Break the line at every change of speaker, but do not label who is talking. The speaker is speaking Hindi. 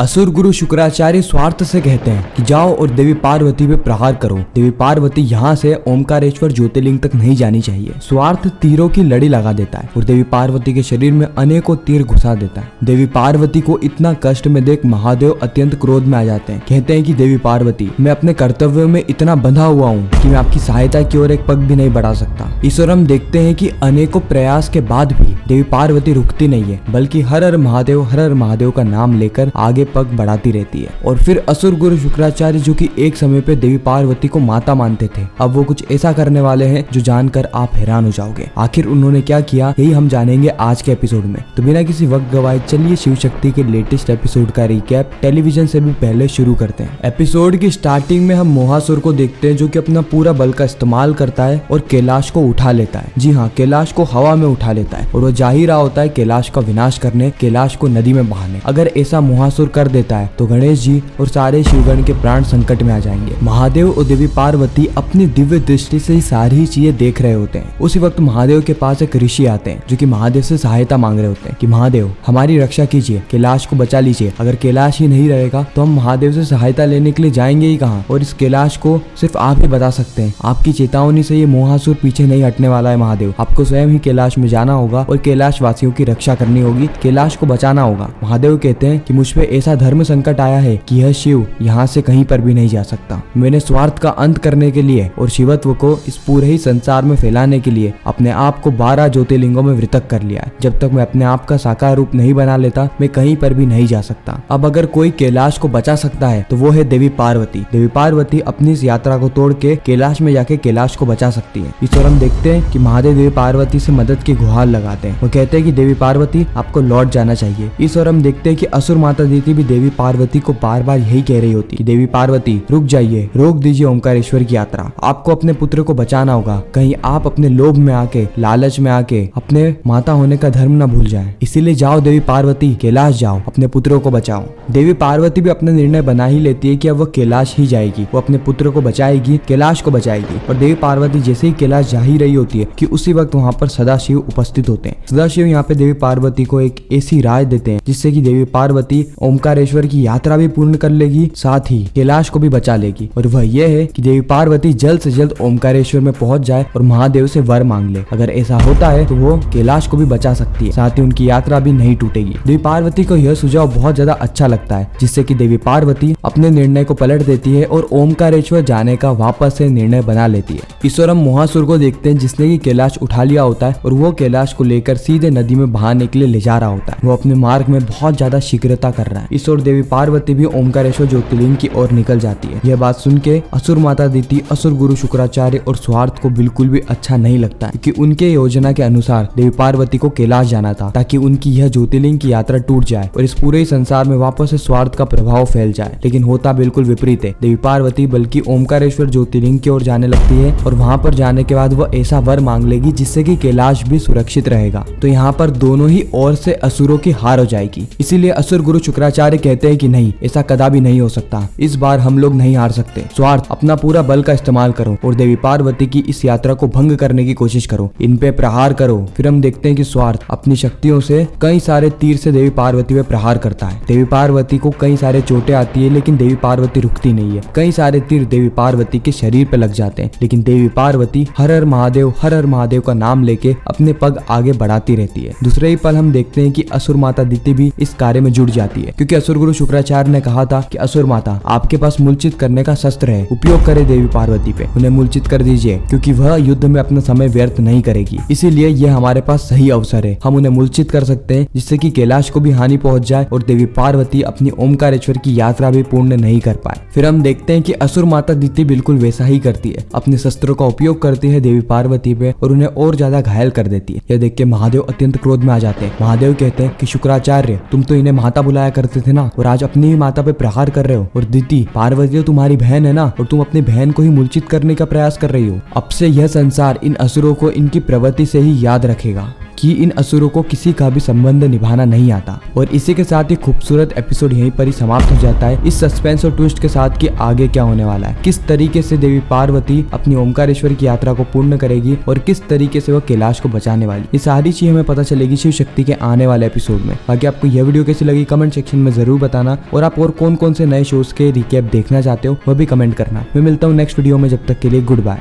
असुर गुरु शुक्राचार्य स्वार्थ से कहते हैं कि जाओ और देवी पार्वती पे प्रहार करो। देवी पार्वती यहाँ से ओमकारेश्वर ज्योतिर्लिंग तक नहीं जानी चाहिए। स्वार्थ तीरों की लड़ी लगा देता है और देवी पार्वती के शरीर में अनेकों तीर घुसा देता है। देवी पार्वती को इतना कष्ट में देख महादेव अत्यंत क्रोध में आ जाते हैं। कहते हैं कि देवी पार्वती, मैं अपने कर्तव्य में इतना बंधा हुआ हूँ कि मैं आपकी सहायता की ओर एक पग भी नहीं बढ़ा सकता। इस ओर हम देखते हैं कि अनेकों प्रयास के बाद भी देवी पार्वती रुकती नहीं है, बल्कि हर हर महादेव का नाम लेकर आगे पग बढ़ाती रहती है। और फिर असुर गुरु शुक्राचार्य, जो कि एक समय पे देवी पार्वती को माता मानते थे, अब वो कुछ ऐसा करने वाले हैं जो जानकर आप हैरान हो जाओगे। आखिर उन्होंने क्या किया, यही हम जानेंगे आज के एपिसोड में। तो बिना किसी वक्त गवाए चलिए शिव शक्ति के लेटेस्ट एपिसोड का रिकैप टेलीविजन से भी पहले शुरू करते हैं। एपिसोड की स्टार्टिंग में हम मोहासुर को देखते हैं, जो कि अपना पूरा बल का इस्तेमाल करता है और कैलाश को उठा लेता है। जी हाँ, कैलाश को हवा में उठा लेता है और वो जा ही रहा होता है कैलाश का विनाश करने, कैलाश को नदी में बहाने। अगर ऐसा मोहासुर कर देता है तो गणेश जी और सारे शिवगण के प्राण संकट में आ जाएंगे। महादेव और देवी पार्वती अपनी दिव्य दृष्टि से ही सारी चीजें देख रहे होते हैं। उसी वक्त महादेव के पास एक ऋषि आते हैं, जो कि महादेव से सहायता मांग रहे होते हैं कि महादेव, हमारी रक्षा कीजिए, कैलाश को बचा लीजिए। अगर कैलाश ही नहीं रहेगा तो हम महादेव से सहायता लेने के लिए जाएंगे ही कहाँ, और इस कैलाश को सिर्फ आप ही बता सकते हैं। आपकी चेतावनी से ये मोहासुर पीछे नहीं हटने वाला है। महादेव, आपको स्वयं ही कैलाश में जाना होगा और कैलाश वासियों की रक्षा करनी होगी, कैलाश को बचाना होगा। महादेव कहते हैं कि मुझ पे ऐसा धर्म संकट आया है कि यह शिव यहाँ से कहीं पर भी नहीं जा सकता। मैंने स्वार्थ का अंत करने के लिए और शिवत्व को इस पूरे ही संसार में फैलाने के लिए अपने आप को 12 ज्योतिर्लिंगों में वृतक कर लिया है। जब तक मैं अपने आप का साकार रूप नहीं बना लेता, मैं कहीं पर भी नहीं जा सकता। अब अगर कोई कैलाश को बचा सकता है तो वो है देवी पार्वती। देवी पार्वती अपनी इस यात्रा को तोड़ के कैलाश में जाके कैलाश को बचा सकती है। इस ओर हम देखते हैं कि महादेव देवी पार्वती से मदद की गुहार लगाते हैं। वो कहते हैं कि देवी पार्वती, आपको लौट जाना चाहिए। इस ओर हम देखते हैं कि असुर माता दीति भी देवी पार्वती को बार बार यही कह रही होती कि देवी पार्वती, रुक जाइए, रोक दीजिए ओमकारेश्वर की यात्रा। आपको अपने पुत्र को बचाना होगा, कहीं आप अपने लोभ में आके, लालच में आके अपने माता होने का धर्म न भूल जाएं। इसीलिए जाओ देवी पार्वती, कैलाश जाओ, अपने पुत्रों को बचाओ। देवी पार्वती भी अपना निर्णय बना ही लेती है कि अब वो कैलाश ही जाएगी, वो अपने पुत्र को बचाएगी, कैलाश को बचाएगी। और देवी पार्वती जैसे ही कैलाश जा ही रही होती है कि उसी वक्त वहाँ पर सदाशिव उपस्थित होते हैं। सदाशिव यहाँ पे देवी पार्वती को एक ऐसी राय देते हैं जिससे कि देवी पार्वती ओमकारेश्वर की यात्रा भी पूर्ण कर लेगी, साथ ही कैलाश को भी बचा लेगी। और वह यह है कि देवी पार्वती जल्द से जल्द ओमकारेश्वर में पहुंच जाए और महादेव से वर मांग ले। अगर ऐसा होता है तो वो कैलाश को भी बचा सकती है, साथ ही उनकी यात्रा भी नहीं टूटेगी। देवी पार्वती को यह सुझाव बहुत ज्यादा अच्छा लगता है, जिससे कि देवी पार्वती अपने निर्णय को पलट देती है और ओमकारेश्वर जाने का वापस से निर्णय बना लेती है। इस ओर हम मोहासुर को देखते हैं, जिसने की कैलाश उठा लिया होता है और वो कैलाश को लेकर सीधे नदी में बहाने के लिए ले जा रहा होता है। वो अपने मार्ग में बहुत ज्यादा शीघ्रता कर रहा है। इस ओर देवी पार्वती भी ओमकारेश्वर ज्योतिर्लिंग की ओर निकल जाती है। यह बात सुन के असुर माता दीति, असुर गुरु शुक्राचार्य और स्वार्थ को बिल्कुल भी अच्छा नहीं लगता है, क्योंकि उनके योजना के अनुसार देवी पार्वती को कैलाश जाना था ताकि उनकी यह ज्योतिर्लिंग की यात्रा टूट जाए और इस पूरे संसार में वापस से स्वार्थ का प्रभाव फैल जाए। लेकिन होता बिल्कुल विपरीत है। देवी पार्वती बल्कि ओमकारेश्वर ज्योतिर्लिंग की ओर जाने लगती है और वहाँ पर जाने के बाद वह ऐसा वर मांग लेगी जिससे कि कैलाश भी सुरक्षित रहेगा। तो यहाँ पर दोनों ही ओर से असुरों की हार हो जाएगी। इसीलिए असुर गुरु शुक्राचार्य कहते हैं कि नहीं, ऐसा कदापि नहीं हो सकता, इस बार हम लोग नहीं हार सकते। स्वार्थ, अपना पूरा बल का इस्तेमाल करो और देवी पार्वती की इस यात्रा को भंग करने की कोशिश करो, इन पे प्रहार करो। फिर हम देखते हैं कि स्वार्थ अपनी शक्तियों से कई सारे तीर से देवी पार्वती पे प्रहार करता है। देवी पार्वती को कई सारे चोटें आती है, लेकिन देवी पार्वती रुकती नहीं है। कई सारे तीर देवी पार्वती के शरीर पे लग जाते हैं, लेकिन देवी पार्वती हर हर महादेव का नाम लेके अपने पग आगे बढ़ाती रहती है। दूसरे ही पल हम देखते हैं कि असुर माता दीति भी इस कार्य में जुट जाती है, क्योंकि असुर गुरु शुक्राचार्य ने कहा था कि असुर माता, आपके पास मूर्छित करने का शस्त्र है, उपयोग करे देवी पार्वती पे, उन्हें मूर्छित कर दीजिए, क्योंकि वह युद्ध में अपना समय व्यर्थ नहीं करेगी। इसीलिए यह हमारे पास सही अवसर है, हम उन्हें मूर्छित कर सकते हैं, जिससे कि कैलाश को भी हानि पहुंच जाए और देवी पार्वती अपनी ओमकारेश्वर की यात्रा भी पूर्ण नहीं कर पाए। फिर हम देखते हैं कि असुर माता दीति बिल्कुल वैसा ही करती है, अपने शस्त्रों का उपयोग करती है देवी पार्वती पे और उन्हें और ज्यादा घायल कर देती है। यह देख के महादेव अत्यंत क्रोध में आ जाते हैं। महादेव कहते हैं कि शुक्राचार्य, तुम तो इन्हें माता बुलाया करते थे ना, और आज अपनी ही माता पे प्रहार कर रहे हो। और दीति, पार्वती तुम्हारी बहन है ना, और तुम अपनी बहन को ही मूर्छित करने का प्रयास कर रही हो। अब से यह संसार इन असुरों को इनकी प्रवृत्ति से ही याद रखेगा कि इन असुरों को किसी का भी संबंध निभाना नहीं आता। और इसी के साथ ये खूबसूरत एपिसोड यहीं पर ही समाप्त हो जाता है, इस सस्पेंस और ट्विस्ट के साथ कि आगे क्या होने वाला है, किस तरीके से देवी पार्वती अपनी ओमकारेश्वर की यात्रा को पूर्ण करेगी और किस तरीके से वह कैलाश को बचाने वाली, ये सारी चीज हमें पता चलेगी शिव शक्ति के आने वाले एपिसोड में। बाकी आपको यह वीडियो कैसी लगी कमेंट सेक्शन में जरूर बताना, और आप और कौन कौन से नए शोज के रिकैप देखना चाहते हो वह भी कमेंट करना। मैं मिलता हूँ नेक्स्ट वीडियो में, जब तक के लिए गुड बाय।